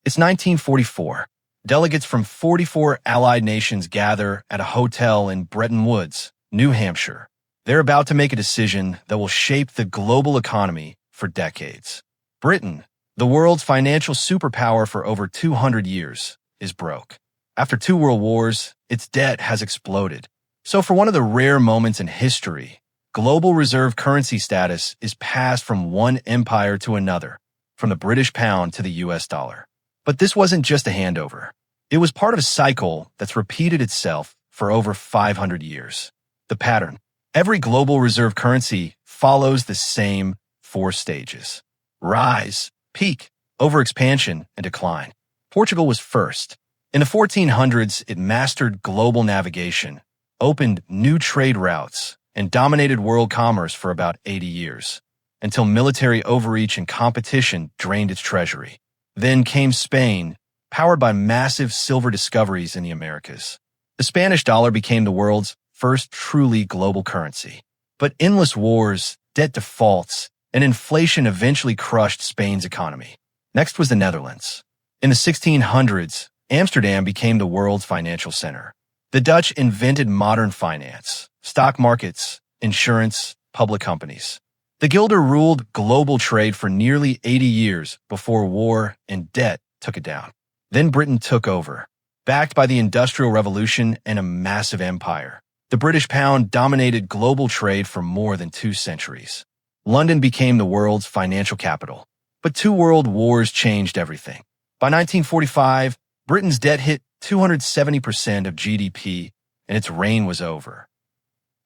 It's 1944. Delegates from 44 allied nations gather at a hotel in Bretton Woods, New Hampshire. They're about to make a decision that will shape the global economy for decades. Britain, the world's financial superpower for over 200 years, is broke. After 2 world wars, its debt has exploded. So for one of the rare moments in history, global reserve currency status is passed from one empire to another, from the British pound to the US dollar. But this wasn't just a handover. It was part of a cycle that's repeated itself for over 500 years. The pattern: every global reserve currency follows the same 4 stages: rise, peak, overexpansion, and decline. Portugal was first. In the 1400s, it mastered global navigation, opened new trade routes, and dominated world commerce for about 80 years, until military overreach and competition drained its treasury. Then came Spain, powered by massive silver discoveries in the Americas. The Spanish dollar became the world's first truly global currency. But endless wars, debt defaults, and inflation eventually crushed Spain's economy. Next was the Netherlands. In the 1600s, Amsterdam became the world's financial center. The Dutch invented modern finance, stock markets, insurance, public companies. The guilder ruled global trade for nearly 80 years before war and debt took it down. Then Britain took over, backed by the Industrial Revolution and a massive empire. The British pound dominated global trade for more than 2 centuries. London became the world's financial capital. But 2 world wars changed everything. By 1945, Britain's debt hit 270% of GDP, and its reign was over.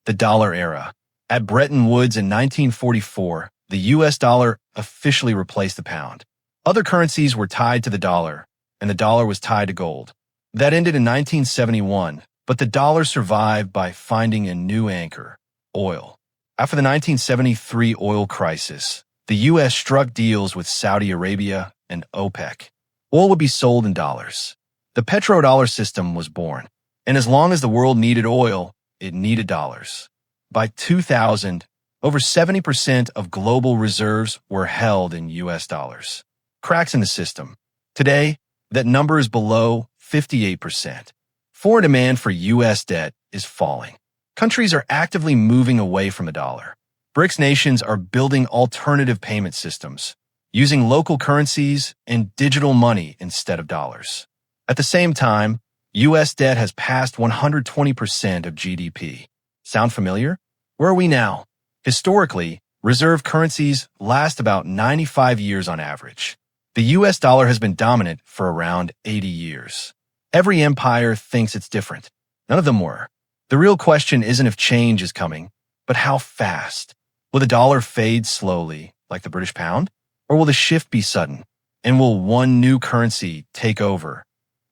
The dollar era. At Bretton Woods in 1944, the US dollar officially replaced the pound. Other currencies were tied to the dollar, and the dollar was tied to gold. That ended in 1971, but the dollar survived by finding a new anchor: oil. After the 1973 oil crisis, the US struck deals with Saudi Arabia and OPEC. Oil would be sold in dollars. The petrodollar system was born, and as long as the world needed oil, it needed dollars. By 2000, over 70% of global reserves were held in US dollars. Cracks in the system. Today, that number is below 58%. Foreign demand for US debt is falling. Countries are actively moving away from the dollar. BRICS nations are building alternative payment systems, using local currencies and digital money instead of dollars. At the same time, US debt has passed 120% of GDP. Sound familiar? Where are we now? Historically, reserve currencies last about 95 years on average. The US dollar has been dominant for around 80 years. Every empire thinks it's different. None of them were. The real question isn't if change is coming, but how fast. Will the dollar fade slowly, like the British pound? Or will the shift be sudden? And will one new currency take over?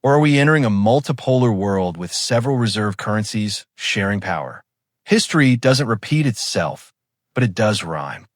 Or are we entering a multipolar world with several reserve currencies sharing power? History doesn't repeat itself, but it does rhyme.